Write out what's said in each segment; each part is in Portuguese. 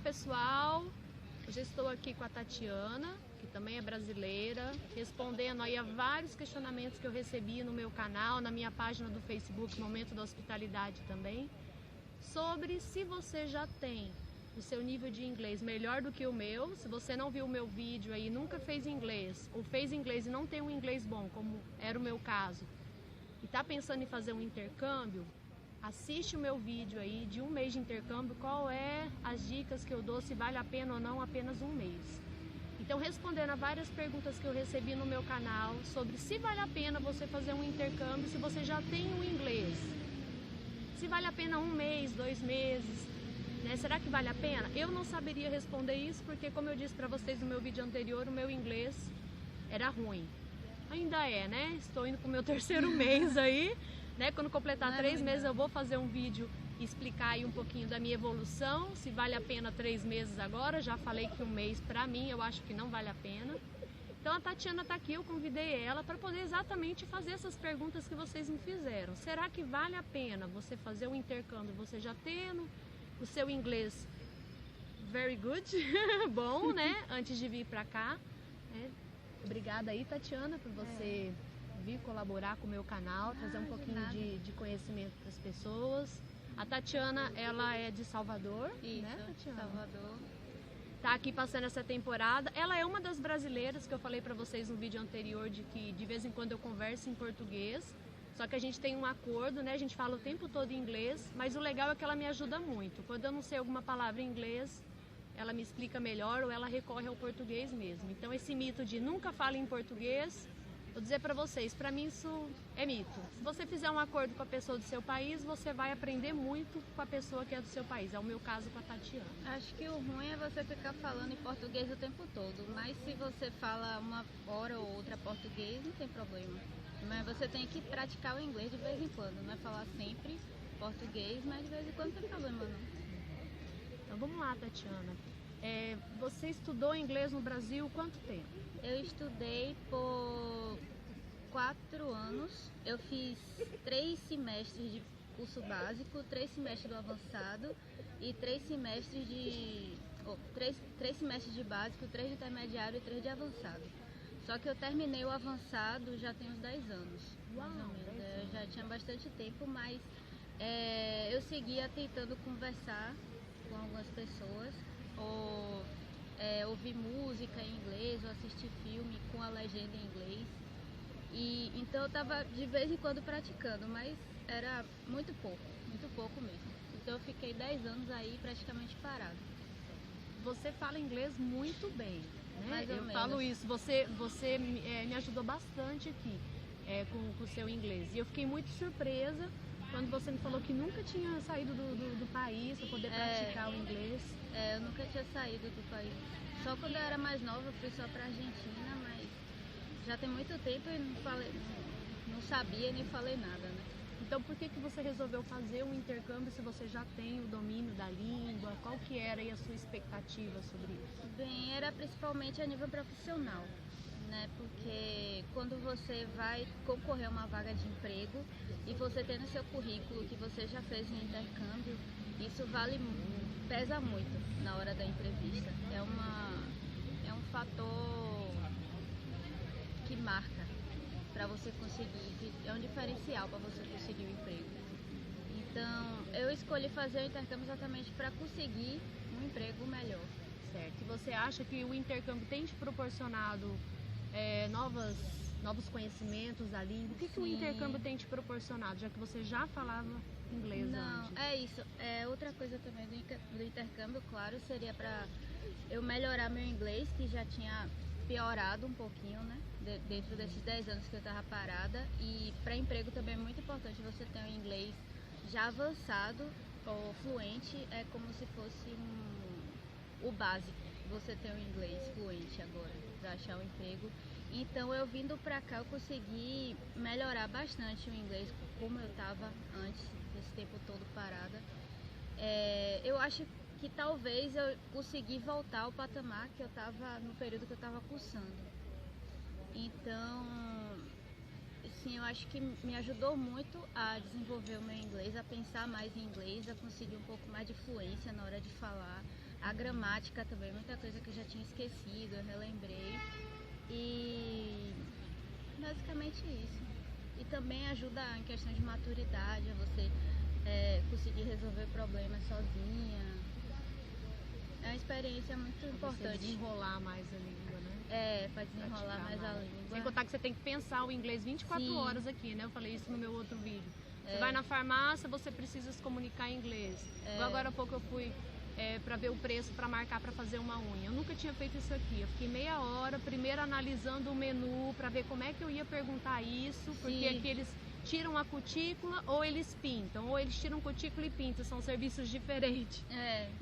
pessoal, hoje estou aqui com a Tatiana, que também é brasileira, respondendo aí a vários questionamentos que eu recebi no meu canal, na minha página do Facebook, Momento da Hospitalidade também, sobre se você já tem o seu nível de inglês melhor do que o meu. Se você não viu o meu vídeo aí, nunca fez inglês, ou fez inglês e não tem um inglês bom, como era o meu caso, e está pensando em fazer um intercâmbio, assiste o meu vídeo aí de 1 mês de intercâmbio, qual é as dicas que eu dou, se vale a pena ou não apenas 1 mês. Então, respondendo a várias perguntas que eu recebi no meu canal sobre se vale a pena você fazer um intercâmbio se você já tem o inglês. Se vale a pena 1 mês, 2 meses, né? Será que vale a pena? Eu não saberia responder isso porque, como eu disse para vocês no meu vídeo anterior, o meu inglês era ruim. Ainda é, né? Estou indo para o meu 3º mês aí, né? Quando completar 3 meses eu vou fazer um vídeo e explicar aí um pouquinho da minha evolução, se vale a pena 3 meses agora. Já falei que 1 mês para mim eu acho que não vale a pena. Então a Tatiana está aqui, eu convidei ela para poder exatamente fazer essas perguntas que vocês me fizeram. Será que vale a pena você fazer um intercâmbio, você já tendo o seu inglês very good, bom, né? Antes de vir para cá, né? Obrigada aí, Tatiana, por você vir colaborar com o meu canal, trazer um pouquinho de conhecimento para as pessoas. A Tatiana, ela é de Salvador, isso, né, Tatiana? Salvador. Tá aqui passando essa temporada. Ela é uma das brasileiras que eu falei para vocês no vídeo anterior de que de vez em quando eu converso em português. Só que a gente tem um acordo, né? A gente fala o tempo todo em inglês, mas o legal é que ela me ajuda muito. Quando eu não sei alguma palavra em inglês, ela me explica melhor ou ela recorre ao português mesmo. Então esse mito de nunca fale em português, vou dizer para vocês, para mim isso é mito. Se você fizer um acordo com a pessoa do seu país, você vai aprender muito com a pessoa que é do seu país. É o meu caso com a Tatiana. Acho que o ruim é você ficar falando em português o tempo todo, mas se você fala uma hora ou outra português, não tem problema. Mas você tem que praticar o inglês de vez em quando, não é falar sempre português, mas de vez em quando não tem problema não. Então vamos lá, Tatiana. Você estudou inglês no Brasil quanto tempo? Eu estudei por 4 anos. Eu fiz 3 semestres de curso básico, 3 semestres do avançado e 3 semestres de... 3 semestres de básico, 3 de intermediário e 3 de avançado. Só que eu terminei o avançado já tem uns 10 anos. Uau, mais ou menos. Eu já tinha bastante tempo, mas eu seguia tentando conversar com algumas pessoas, ou ouvir música em inglês, ou assistir filme com a legenda em inglês. Então eu estava de vez em quando praticando, mas era muito pouco mesmo. Então eu fiquei 10 anos aí praticamente parado. Você fala inglês muito bem, né? Mais ou eu menos. falo isso, você me ajudou bastante aqui com o seu inglês. E eu fiquei muito surpresa quando você me falou que nunca tinha saído do país para poder praticar o inglês. Eu nunca tinha saído do país. Só quando eu era mais nova eu fui só pra Argentina, mas já tem muito tempo e não sabia nem falei nada, né? Então por que você resolveu fazer um intercâmbio se você já tem o domínio da língua? Qual que era aí a sua expectativa sobre isso? Bem, era principalmente a nível profissional, né? Porque quando você vai concorrer a uma vaga de emprego e você tem no seu currículo que você já fez um intercâmbio, isso pesa muito na hora da entrevista. É um fator que marca para você conseguir, é um diferencial para você conseguir o emprego. Então, eu escolhi fazer o intercâmbio exatamente para conseguir um emprego melhor. Certo. E você acha que o intercâmbio tem te proporcionado novos conhecimentos da língua? O que o intercâmbio tem te proporcionado, já que você já falava inglês antes? Não, é isso. Outra coisa também do intercâmbio, claro, seria para eu melhorar meu inglês, que já tinha piorado um pouquinho, né? Dentro desses 10 anos que eu estava parada. E para emprego também é muito importante você ter um inglês já avançado ou fluente, é como se fosse o básico. Você ter um inglês fluente agora para achar um emprego. Então eu vindo para cá eu consegui melhorar bastante o inglês como eu estava antes desse tempo todo parada. Eu acho que talvez eu consegui voltar ao patamar que eu estava no período que eu estava cursando. Então, sim, eu acho que me ajudou muito a desenvolver o meu inglês, a pensar mais em inglês, a conseguir um pouco mais de fluência na hora de falar, A gramática também, muita coisa que eu já tinha esquecido, eu relembrei. E basicamente isso. E também ajuda em questão de maturidade, a você conseguir resolver problemas sozinha. É uma experiência muito importante. Você desenrolar mais a língua, né? Para desenrolar mais a língua. Sem contar que você tem que pensar o inglês 24 Sim. horas aqui, né? Eu falei isso no meu outro vídeo. Você vai na farmácia, você precisa se comunicar em inglês. Agora há pouco eu fui para ver o preço para marcar para fazer uma unha. Eu nunca tinha feito isso aqui. Eu fiquei meia hora primeiro analisando o menu para ver como é que eu ia perguntar isso, porque aqui eles tiram a cutícula ou eles pintam, ou eles tiram cutícula e pintam, são serviços diferentes.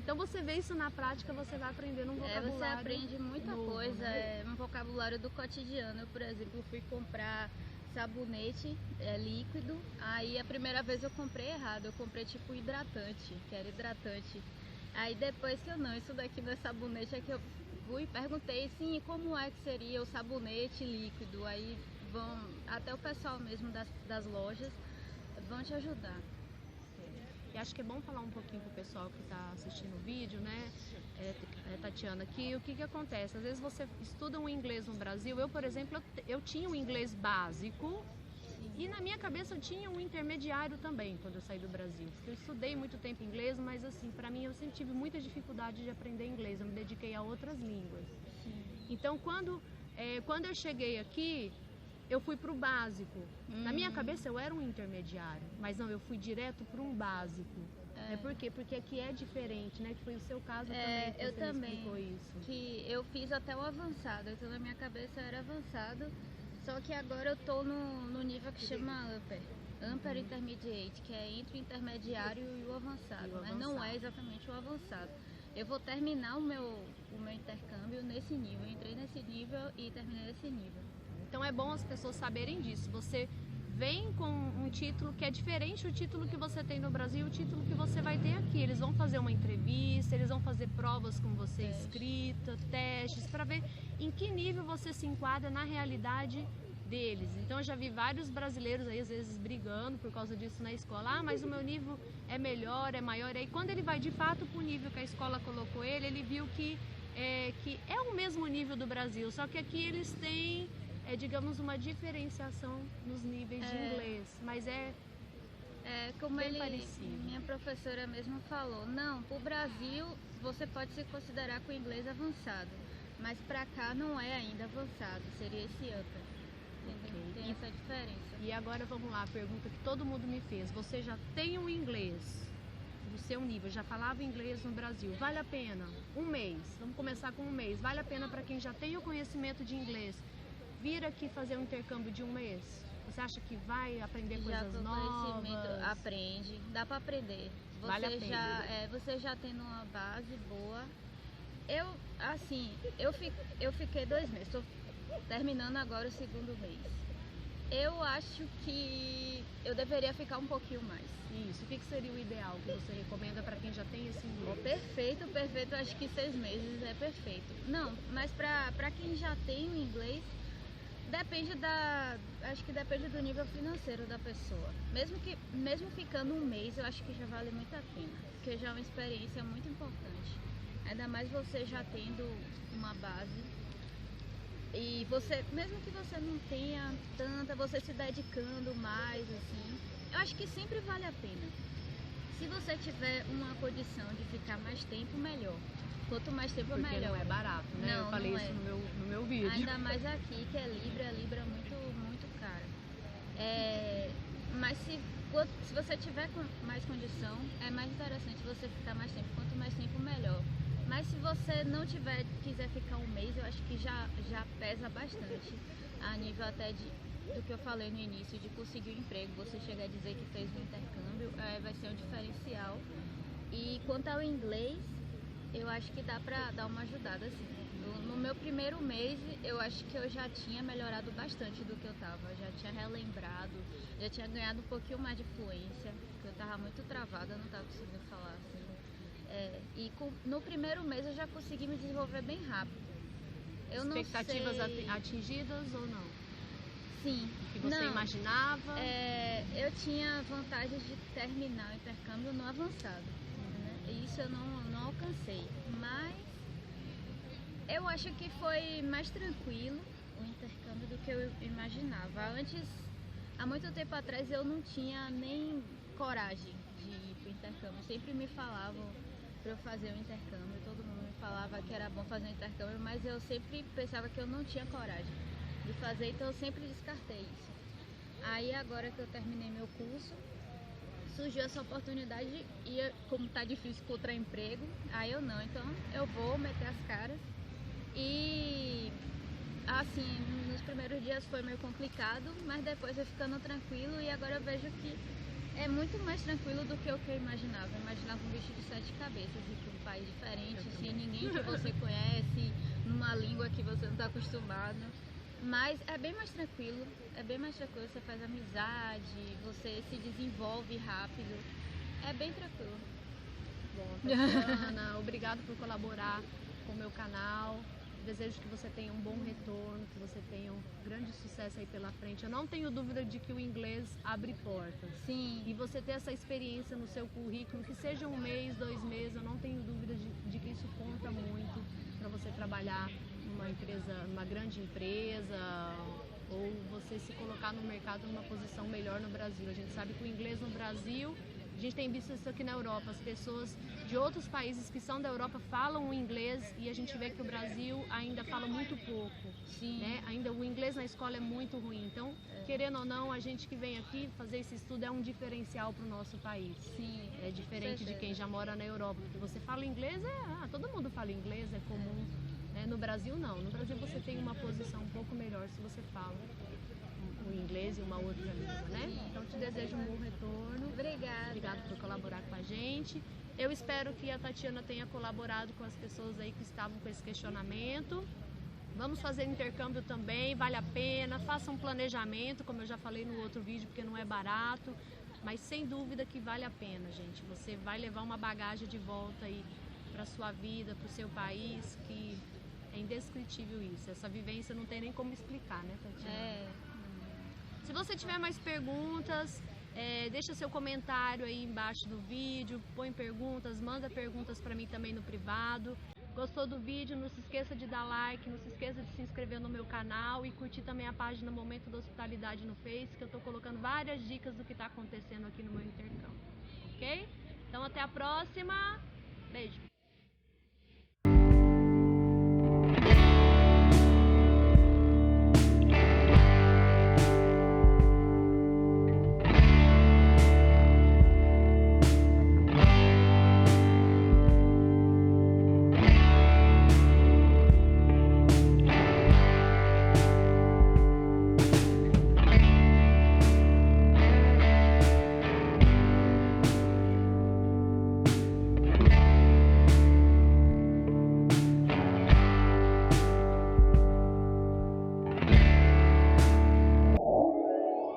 Então você vê isso na prática, você vai aprendendo um vocabulário. Você aprende muita novo, coisa, né? Um vocabulário do cotidiano. Eu, por exemplo, fui comprar sabonete líquido, aí a primeira vez eu comprei errado, eu comprei tipo hidratante, que era hidratante. Aí depois que isso daqui não é sabonete, é que eu fui e perguntei, sim, como é que seria o sabonete líquido, aí até o pessoal mesmo das lojas vão te ajudar. E acho que é bom falar um pouquinho pro pessoal que está assistindo o vídeo, né? Tatiana, aqui o que acontece? Às vezes você estuda um inglês no Brasil. Eu, por exemplo, eu tinha um inglês básico e na minha cabeça eu tinha um intermediário também quando eu saí do Brasil. Eu estudei muito tempo inglês, mas assim, para mim eu sempre tive muita dificuldade de aprender inglês. Eu me dediquei a outras línguas. Então, quando eu cheguei aqui, eu fui para o básico. Na minha cabeça eu era um intermediário, mas não, eu fui direto para um básico. Por quê? Porque aqui é diferente, né? Que foi o seu caso também, que você me explicou isso. Que eu fiz até o avançado, então na minha cabeça era avançado, só que agora eu tô no nível que chama Upper Intermediate, que é entre o intermediário e o avançado, mas não é exatamente o avançado. Eu vou terminar o meu intercâmbio nesse nível, eu entrei nesse nível e terminei nesse nível. Então é bom as pessoas saberem disso. Você vem com um título que é diferente do título que você tem no Brasil e o título que você vai ter aqui. Eles vão fazer uma entrevista, eles vão fazer provas com você escrita, testes, para ver em que nível você se enquadra na realidade deles. Então eu já vi vários brasileiros aí às vezes brigando por causa disso na escola. Mas o meu nível é melhor, é maior. E aí quando ele vai de fato para o nível que a escola colocou ele viu que é o mesmo nível do Brasil, só que aqui eles têm digamos, uma diferenciação nos níveis de inglês, mas como bem parecido. Minha professora mesmo falou, não, pro Brasil você pode se considerar com o inglês avançado, mas pra cá não é ainda avançado, seria esse upper. Tem essa diferença. E agora vamos lá, a pergunta que todo mundo me fez, você já tem um inglês do seu nível, já falava inglês no Brasil, vale a pena? Um mês, vamos começar com um mês, vale a pena para quem já tem o conhecimento de inglês vir aqui fazer um intercâmbio de um mês? Você acha que vai aprender coisas novas? Aprende, dá para aprender. Você já tendo uma base boa. Eu fiquei 2 meses, estou terminando agora o 2º mês. Eu acho que eu deveria ficar um pouquinho mais. Isso, o que seria o ideal que você recomenda para quem já tem esse inglês? Perfeito, acho que 6 meses é perfeito. Não, mas para quem já tem o inglês, acho que depende do nível financeiro da pessoa. Mesmo ficando um mês, eu acho que já vale muito a pena, porque já é uma experiência muito importante. Ainda mais você já tendo uma base e você, mesmo que você não tenha tanta, você se dedicando mais, assim, eu acho que sempre vale a pena. Se você tiver uma condição de ficar mais tempo, melhor. Quanto mais tempo, porque melhor. Não é barato, né? Não, eu falei isso no meu vídeo. Ainda mais aqui, que é Libra muito, muito cara. Mas se você tiver mais condição, é mais interessante você ficar mais tempo. Quanto mais tempo, melhor. Mas se você não quiser ficar um mês, eu acho que já pesa bastante. A nível até do que eu falei no início, de conseguir um emprego. Você chegar a dizer que fez um intercâmbio, vai ser um diferencial. E quanto ao inglês, eu acho que dá pra dar uma ajudada, assim. No meu primeiro mês, eu acho que eu já tinha melhorado bastante do que eu tava. Já tinha relembrado, já tinha ganhado um pouquinho mais de fluência, porque eu tava muito travada, não tava conseguindo falar, assim. No primeiro mês eu já consegui me desenvolver bem rápido. Expectativas atingidas ou não? Sim. O que você imaginava? Eu tinha vantagem de terminar o intercâmbio no avançado. isso eu não alcancei, mas eu acho que foi mais tranquilo o intercâmbio do que eu imaginava. Antes, há muito tempo atrás, eu não tinha nem coragem de ir para o intercâmbio. Sempre me falavam para eu fazer o intercâmbio, todo mundo me falava que era bom fazer o intercâmbio, mas eu sempre pensava que eu não tinha coragem de fazer, então eu sempre descartei isso. Aí agora que eu terminei meu curso, surgiu essa oportunidade e como tá difícil encontrar emprego, aí eu não, então eu vou meter as caras. E assim, nos primeiros dias foi meio complicado, mas depois foi ficando tranquilo e agora eu vejo que é muito mais tranquilo do que o que eu imaginava. Eu imaginava um bicho de 7 cabeças, ir para um país diferente, sem ninguém que você conhece, numa língua que você não está acostumado. Mas é bem mais tranquilo, você faz amizade, você se desenvolve rápido, é bem tranquilo. Bom, Tatiana, obrigado por colaborar com o meu canal. Desejo que você tenha um bom retorno, que você tenha um grande sucesso aí pela frente. Eu não tenho dúvida de que o inglês abre portas. Sim. E você ter essa experiência no seu currículo, que seja 1 mês, 2 meses, eu não tenho dúvida de que isso conta muito para você trabalhar numa empresa, numa grande empresa, ou você se colocar no mercado numa posição melhor no Brasil. A gente sabe que o inglês no Brasil, a gente tem visto isso aqui na Europa, as pessoas de outros países que são da Europa falam o inglês e a gente vê que o Brasil ainda fala muito pouco. Sim. Né? Ainda o inglês na escola é muito ruim. Então, querendo ou não, a gente que vem aqui fazer esse estudo é um diferencial para o nosso país. Sim. É diferente de quem já mora na Europa, porque você fala inglês, todo mundo fala inglês, é comum. Né? No Brasil não. No Brasil você tem uma posição um pouco melhor se você fala o inglês e uma outra língua, né? Então te desejo um bom retorno. Obrigada. Obrigada por colaborar com a gente. Eu espero que a Tatiana tenha colaborado com as pessoas aí que estavam com esse questionamento. Vamos fazer intercâmbio também, vale a pena, faça um planejamento, como eu já falei no outro vídeo, porque não é barato, mas sem dúvida que vale a pena, gente. Você vai levar uma bagagem de volta aí para sua vida, para o seu país, que é indescritível isso. Essa vivência não tem nem como explicar, né, Tatiana? Se você tiver mais perguntas, deixa seu comentário aí embaixo do vídeo, põe perguntas, manda perguntas para mim também no privado. Gostou do vídeo? Não se esqueça de dar like, não se esqueça de se inscrever no meu canal e curtir também a página Momento da Hospitalidade no Face, que eu estou colocando várias dicas do que está acontecendo aqui no meu intercâmbio, ok? Então até a próxima, beijo!